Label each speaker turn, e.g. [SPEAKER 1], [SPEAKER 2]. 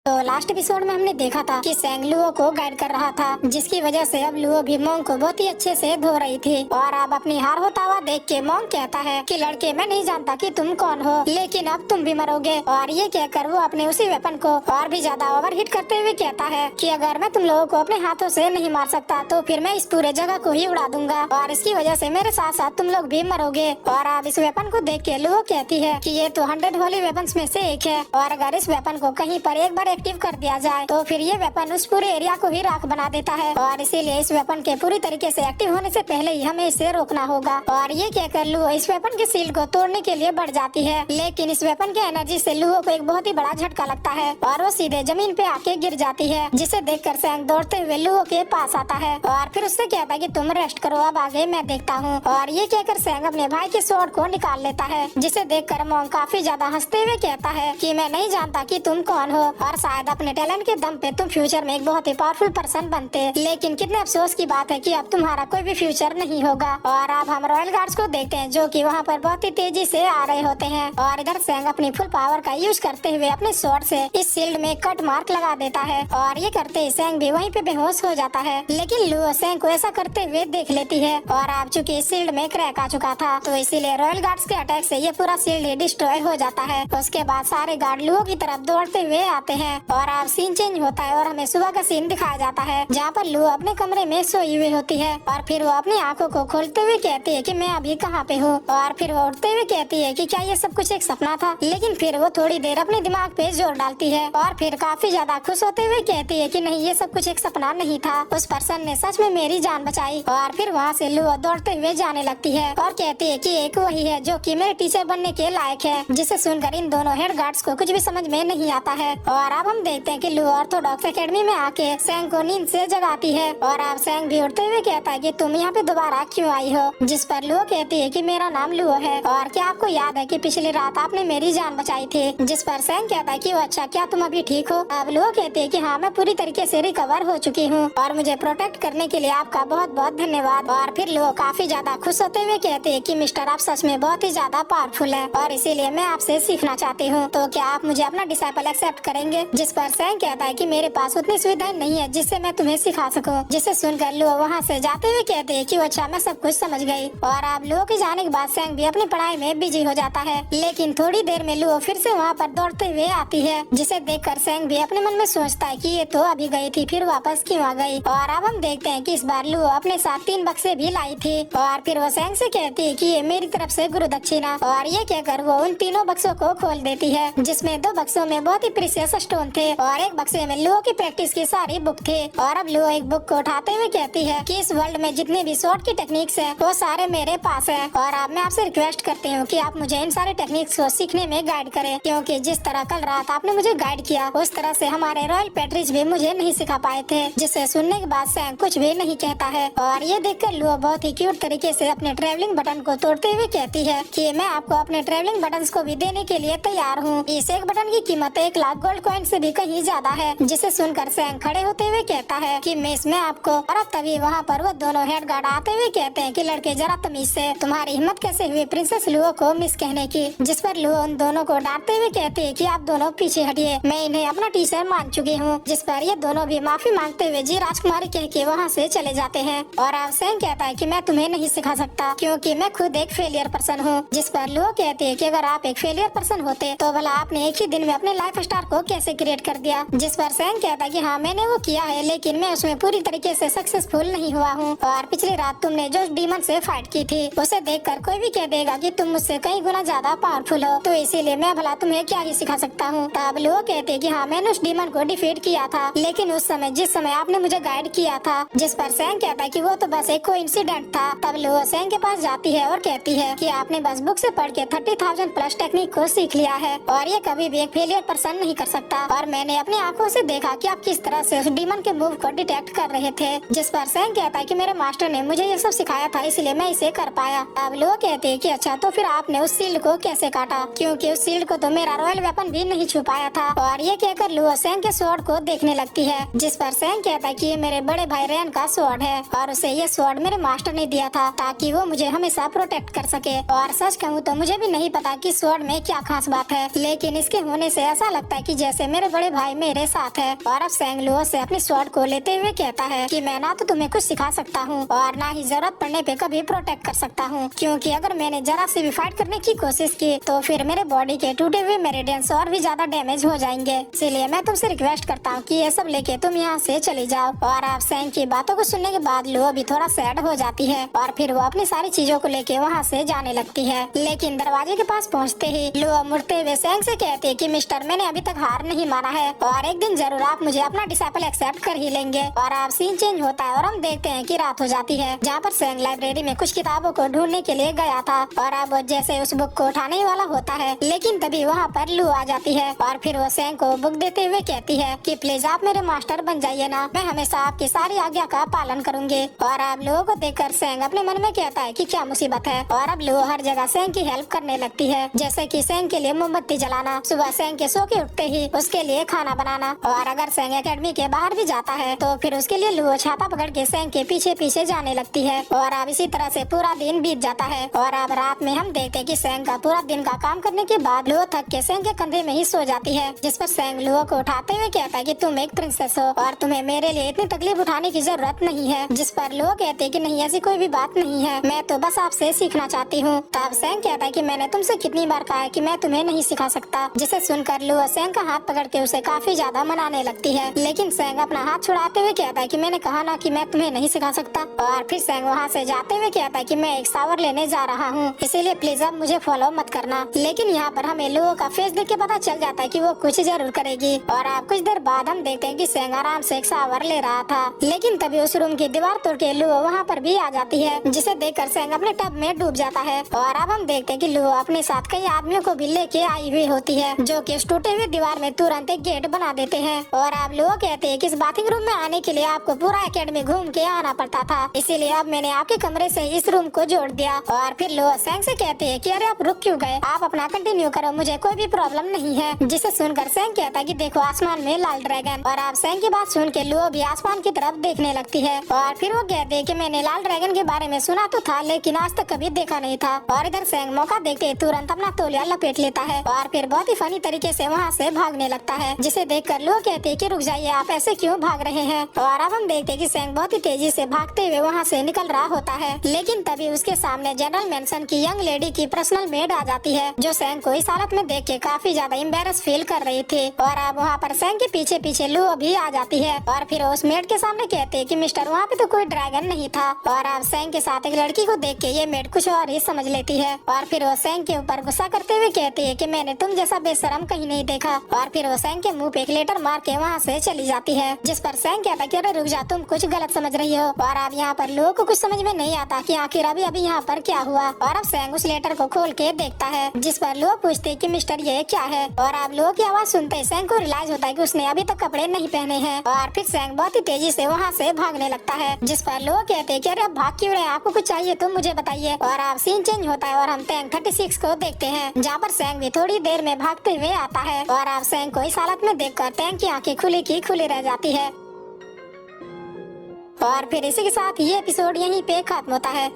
[SPEAKER 1] तो last episode में हमने देखा था कि सेंग लुओ को गाइड कर रहा था, जिसकी वजह से अब लुओ भी मोंग को बहुत ही अच्छे से धो रही थी। और अब अपनी हार होता हुआ देख के मोंग कहता है कि लड़के, मैं नहीं जानता कि तुम कौन हो, लेकिन अब तुम भी मरोगे। और ये कहकर वो अपने उसी वेपन को और भी ज्यादा ओवरहिट करते हुए कहता है कि अगर मैं तुम लोगों को अपने हाथों से नहीं मार सकता तो फिर मैं इस पूरे जगह को ही उड़ा दूंगा और इसकी वजह से मेरे साथ साथ तुम लोग भी मरोगे। और अब इस वेपन को देख के लुओ कहती है कि ये तो 100 होली वेपन्स में से एक है और अगर इस वेपन को कहीं पर एक बार एक्टिव कर दिया जाए तो फिर ये वेपन उस पूरे एरिया को ही राख बना देता है और इसीलिए इस वेपन के पूरी तरीके से एक्टिव होने से पहले ही हमें इसे रोकना होगा। और ये कहकर लुओ इस वेपन के शील्ड को तोड़ने के लिए बढ़ जाती है, लेकिन इस वेपन के एनर्जी से लुओ को एक बहुत ही बड़ा झटका लगता है और वो सीधे जमीन पे आके गिर जाती है, जिसे देखकर सेंग दौड़ते हुए लुओ के पास आता है और फिर उससे कहता है कि तुम रेस्ट करो, अब आगे मैं देखता हूँ। और ये कहकर सेंग अपने भाई के स्वॉर्ड को निकाल लेता है, जिसे देखकर मोंग काफी ज्यादा हंसते हुए कहता है कि मैं नहीं जानता कि तुम कौन हो और शायद अपने टैलेंट के दम पे तुम फ्यूचर में एक बहुत ही पावरफुल पर्सन बनते, लेकिन कितने अफसोस की बात है कि अब तुम्हारा कोई भी फ्यूचर नहीं होगा। और अब हम रॉयल गार्ड्स को देखते हैं जो कि वहाँ पर बहुत ही तेजी से आ रहे होते हैं और इधर सेंग अपनी फुल पावर का यूज करते हुए अपने स्वॉर्ड से इस शील्ड में कट मार्क लगा देता है और ये करते ही सेंग भी वहीं पे बेहोश हो जाता है, लेकिन लुओ सेंग को ऐसा करते हुए देख लेती है और अब चूंकि इस शील्ड में क्रैक आ चुका था तो इसीलिए रॉयल गार्ड्स के अटैक से ये पूरा शील्ड ही डिस्ट्रॉय हो जाता है। उसके बाद सारे गार्ड लुओ की तरफ दौड़ते हुए आते हैं और अब सीन चेंज होता है और हमें सुबह का सीन दिखाया जाता है जहाँ पर लुओ अपने कमरे में सोई हुई होती है और फिर वो अपनी आंखों को खोलते हुए कहती है कि मैं अभी कहाँ पे हूँ। और फिर वो उठते हुए कहती है कि क्या ये सब कुछ एक सपना था, लेकिन फिर वो थोड़ी देर अपने दिमाग पे जोर डालती है और फिर काफी ज्यादा खुश होते हुए कहती है कि नहीं, ये सब कुछ एक सपना नहीं था, उस पर्सन ने सच में मेरी जान बचाई। और फिर वहाँ से लुओ दौड़ते हुए जाने लगती है और कहती है कि एक वही है जो कि मेरे टीचर बनने के लायक है, जिसे सुनकर इन दोनों हेड गार्ड्स को कुछ भी समझ में नहीं आता है। और अब हम देखते हैं कि लुओ ऑर्थोडॉक्स एकेडमी में आके सेंग को नींद से जगाती है और अब सेंग भी उठते हुए कहता है कि तुम यहाँ पे दोबारा क्यों आई हो, जिस पर लुओ कहती है कि मेरा नाम लुओ है और क्या आपको याद है कि पिछली रात आपने मेरी जान बचाई थी, जिस पर सेंग कहता है कि वो अच्छा, क्या तुम अभी ठीक हो। अब लुओ कहती है कि हाँ, मैं पूरी तरीके से रिकवर हो चुकी हूँ और मुझे प्रोटेक्ट करने के लिए आपका बहुत बहुत धन्यवाद। और फिर लुओ काफी ज्यादा खुश होते हुए कहते हैं कि मिस्टर, आप सच में बहुत ही ज्यादा पावरफुल है और इसीलिए मैं आपसे सीखना चाहती हूँ, तो क्या आप मुझे अपना डिसाइपल एक्सेप्ट करेंगे। जिस पर सेंग कहता है कि मेरे पास उतनी सुविधाएं नहीं है जिससे मैं तुम्हें सिखा सकूं, जिसे सुनकर लुओ वहाँ से जाते हुए कहते हैं कि अच्छा, मैं सब कुछ समझ गई। और अब लुओ के जाने के बाद सेंग भी अपनी पढ़ाई में बिजी हो जाता है, लेकिन थोड़ी देर में लुओ फिर से वहाँ पर दौड़ते हुए आती है, जिसे देखकर सेंग भी अपने मन में सोचता है कि ये तो अभी गई थी, फिर वापस क्यों आ गई। और अब हम देखते हैं कि इस बार लुओ अपने साथ 3 बक्से भी लाई थी और फिर वो सेंग से कहती है कि ये मेरी तरफ से गुरु दक्षिणा। और ये कहकर वो उन तीनों बक्सों को खोल देती है, जिसमें 2 बक्सों में बहुत ही प्रीशियस स्टोन थे और एक बक्से में लुओ की प्रैक्टिस की सारी बुक थी। और अब लुओ एक बुक को उठाते हुए कहती है कि इस वर्ल्ड में जितने भी शॉट की टेक्निक्स हैं वो सारे मेरे पास है और अब मैं आपसे रिक्वेस्ट करती हूँ कि आप मुझे इन सारे टेक्निक्स को सीखने में गाइड करें, क्योंकि जिस तरह कल रात आपने मुझे गाइड किया उस तरह से हमारे रॉयल पैट्रिज भी मुझे नहीं सिखा पाए थे। जिसे सुनने के बाद सेंग कुछ भी नहीं कहता है और ये देखकर लुओ बहुत ही क्यूट तरीके से अपने ट्रेवलिंग बटन को तोड़ते हुए कहती है कि मैं आपको अपने ट्रेवलिंग बटन को भी देने के लिए तैयार हूँ। इस एक बटन की कीमत 1 लाख गोल्ड कॉइन से भी कहीं ज्यादा है। जिसे सुनकर सेंग खड़े होते हुए कहता है कि मिस, मैं आपको। और अब तभी वहाँ पर वो दोनों हेड गार्ड आते हुए कहते हैं कि लड़के, जरा तमीज से, तुम्हारी हिम्मत कैसे हुई प्रिंसेस लुओ को मिस कहने की। जिस पर लुओ उन दोनों को डांटते हुए कहती है कि आप दोनों पीछे हटिए, मैं इन्हें अपना टीचर मान चुकी हूँ। जिस पर ये दोनों भी माफी मांगते हुए जी राजकुमारी कह के वहाँ से चले जाते हैं। और अब सेंग कहता है कि मैं तुम्हें नहीं सिखा सकता क्योंकि मैं खुद एक फेलियर पर्सन हूँ। जिस पर लुओ कहती है कि अगर आप एक फेलियर पर्सन होते तो भला आपने एक ही दिन में अपने लाइफ स्टार को कैसे क्रिएट कर दिया। जिस पर सेंग कहता है कि हाँ, मैंने वो किया है, लेकिन मैं उसमें पूरी तरीके से सक्सेसफुल नहीं हुआ हूँ। और पिछली रात तुमने जो डीमन से फाइट की थी उसे देखकर कोई भी कह देगा कि तुम मुझसे कई गुना ज्यादा पावरफुल हो, तो इसीलिए मैं भला तुम्हें क्या ही सिखा सकता हूँ। तब लुओ कहते हैं कि हाँ, मैंने उस डीमन को डिफीट किया था, लेकिन उस समय जिस समय आपने मुझे गाइड किया था। जिस पर सेंग कहता है कि वो तो बस एक कोइंसिडेंट था। तब लुओ सेंग के पास जाती है और कहती है कि आपने बस बुक से पढ़ के 30,000 प्लस टेक्निक को सीख लिया है और ये कभी भी एक फेलियर पर्सन नहीं कर सकता। और मैंने अपनी आंखों से देखा कि आप किस तरह से उस डीमन के मूव को डिटेक्ट कर रहे थे। जिस पर सेंग कहता है कि मेरे मास्टर ने मुझे ये सब सिखाया था, इसलिए मैं इसे कर पाया। अब लुओ कहते हैं कि अच्छा, तो फिर आपने उस शील्ड को कैसे काटा, क्योंकि उस शील्ड को तो मेरा रॉयल वेपन भी नहीं छू पाया था। और ये कहकर लुओ सेंग के स्वॉर्ड को देखने लगती है। जिस पर सेंग कहता है कि ये मेरे बड़े भाई रेन का स्वॉर्ड है और उसे ये स्वॉर्ड मेरे मास्टर ने दिया था ताकि वो मुझे हमेशा प्रोटेक्ट कर सके। और सच कहूँ तो मुझे भी नहीं पता कि स्वॉर्ड में क्या खास बात है, लेकिन इसके होने से ऐसा लगता है कि जैसे मेरे बड़े भाई मेरे साथ है। और अब सेंग लुओ से अपनी स्वॉर्ड को लेते हुए कहता है कि मैं ना तो तुम्हें कुछ सिखा सकता हूँ और ना ही जरूरत पड़ने पे कभी प्रोटेक्ट कर सकता हूँ, क्योंकि अगर मैंने जरा सी भी फाइट करने की कोशिश की तो फिर मेरे बॉडी के टूटे हुए मेरिडियंस और भी ज्यादा डैमेज हो जाएंगे। इसीलिए मैं तुमसे रिक्वेस्ट करता हूँ कि ये सब लेके तुम यहाँ से चली जाओ। और आप सेंग की बातों को सुनने के बाद लुओ भी थोड़ा सैड हो जाती है और फिर वो अपनी सारी चीजों को लेके वहाँ से जाने लगती है। लेकिन दरवाजे के पास पहुँचते ही लुओ मुड़ते हुए सेंग से कहती है कि मिस्टर, मैंने अभी तक हार नहीं माना है और एक दिन जरूर आप मुझे अपना डिसाइपल एक्सेप्ट कर ही लेंगे। और आप सीन चेंज होता है और हम देखते हैं कि रात हो जाती है, जहाँ पर सेंग लाइब्रेरी में कुछ किताबों को ढूंढने के लिए गया था और अब वो जैसे उस बुक को उठाने वाला होता है, लेकिन तभी वहाँ पर लू आ जाती है और फिर वो सेंग को बुक देते हुए कहती है कि प्लीज आप मेरे मास्टर बन जाइए ना, मैं हमेशा आपकी सारी आज्ञा का पालन करूंगी। और अब लू को देखकर सेंग अपने मन में कहता है कि क्या मुसीबत है। और अब लू हर जगह सेंग की हेल्प करने लगती है, जैसे कि सेंग के लिए मोमबत्ती जलाना, सुबह सेंग के सो के उठते ही उसके लिए खाना बनाना, और अगर सेंग एकेडमी के बाहर भी जाता है तो फिर उसके लिए लू छाता पकड़ के सेंग के पीछे पीछे जाने लगती है। और अब इसी तरह से पूरा दिन बीत जाता है और अब रात में हम देखते हैं कि सेंग का पूरा दिन का काम करने के बाद लू थक के सेंग के कंधे में ही सो जाती है, जिस पर सेंग लू को उठाते हुए कहता है कि तुम एक प्रिंसेस हो और तुम्हें मेरे लिए इतनी तकलीफ उठाने की जरूरत नहीं है। जिस पर लू कहते हैं कि नहीं, ऐसी कोई भी बात नहीं है, मैं तो बस आपसे सीखना चाहती हूँ। तब सेंग कहता है कि मैंने तुमसे कितनी बार कहा है कि मैं तुम्हें नहीं सिखा सकता। जिसे सुनकर लू सेंग का हाथ पकड़ के उसे काफी ज्यादा मनाने लगती है, लेकिन सेंग अपना हाथ छुड़ाते हुए कहता है कि मैंने कहा ना कि मैं तुम्हें नहीं सिखा सकता। और फिर सेंग वहाँ से जाते हुए कहता है कि मैं एक शावर लेने जा रहा हूँ, इसीलिए प्लीज अब मुझे फॉलो मत करना। लेकिन यहाँ पर हमें लू का फेस देख के पता चल जाता है कि वो कुछ जरूर करेगी। और आप कुछ देर बाद हम देखते हैं कि सेंग आराम से एक शावर ले रहा था, लेकिन तभी उस रूम की दीवार तोड़ के लू वहाँ पर भी आ जाती है, जिसे देखकर सेंग अपने टब में डूब जाता है। और अब हम देखते हैं कि लू अपने साथ कई आदमियों को भी लेके आई हुई होती है, जो कि इस टूटे हुए दीवार में तुरंत एक गेट बना देते हैं। और आप लोग कहते हैं कि इस बाथिंग रूम में आने के लिए आपको पूरा एकेडमी घूम के आना पड़ता था, इसीलिए अब मैंने आपके कमरे से इस रूम को जोड़ दिया। और फिर लोग सेंग से कहते हैं कि अरे आप रुक क्यों गए, आप अपना कंटिन्यू करो, मुझे कोई भी प्रॉब्लम नहीं है। जिसे सुनकर सेंग कहता है कि देखो आसमान में लाल ड्रैगन। और आप सेंग की बात सुन के लुओ भी आसमान की तरफ देखने लगती है। और फिर वो कहते हैं कि मैंने लाल ड्रैगन के बारे में सुना तो था, लेकिन आज तक कभी देखा नहीं था। और इधर सेंग मौका देखते ही तुरंत अपना तौलिया लपेट लेता है और फिर बहुत ही फनी तरीके से वहाँ से भागने लगता है, जिसे देखकर लुओ कहते हैं कि रुक जाइए, आप ऐसे क्यों भाग रहे हैं। और अब हम देखते हैं कि सेंग बहुत ही तेजी से भागते हुए वहाँ से निकल रहा होता है, लेकिन तभी उसके सामने जनरल मेंशन की यंग लेडी की पर्सनल मेड आ जाती है, जो सेंग को इस हालत में देख के काफी ज्यादा एम्बेरस फील कर रही थी। और अब वहाँ पर सेंग के पीछे पीछे लुओ भी आ जाती है और फिर उस मेड के सामने कहते हैं कि मिस्टर, वहाँ पे तो कोई ड्रैगन नहीं था। और अब सेंग के साथ एक लड़की को देख के ये मेड कुछ और ही समझ लेती है और फिर वो सेंग के ऊपर गुस्सा करते हुए कहती है कि मैंने तुम जैसा बेशरम कहीं नहीं देखा। और फिर वो सेंग के मुंह पे एक लेटर मार के वहाँ से चली जाती है, जिस पर सेंग कहता है कि अरे रुक जा, तुम कुछ गलत समझ रही हो। और अब यहाँ पर लोगों को कुछ समझ में नहीं आता कि आखिर अभी अभी यहाँ पर क्या हुआ। और अब सेंग उस लेटर को खोल के देखता है, जिस पर लोग पूछते हैं कि मिस्टर ये क्या है। और अब लोगों की आवाज सुनते ही सेंग को रियलाइज होता है कि उसने अभी तक कपड़े नहीं पहने हैं। और फिर सेंग बहुत ही तेजी से वहाँ से भागने लगता है, जिस पर लोग कहते हैं कि अरे अब भाग क्यों रहे हैं, आपको कुछ चाहिए तो मुझे बताइए। और अब सीन चेंज होता है और हम टैंक 36 को देखते हैं, जहाँ पर सेंग भी थोड़ी देर में भागते हुए आता है। और अब सेंग को इस हालत में देखकर टैंक की आंखें खुली की खुली रह जाती है। और फिर इसी के साथ ये एपिसोड यहीं पे खत्म होता है।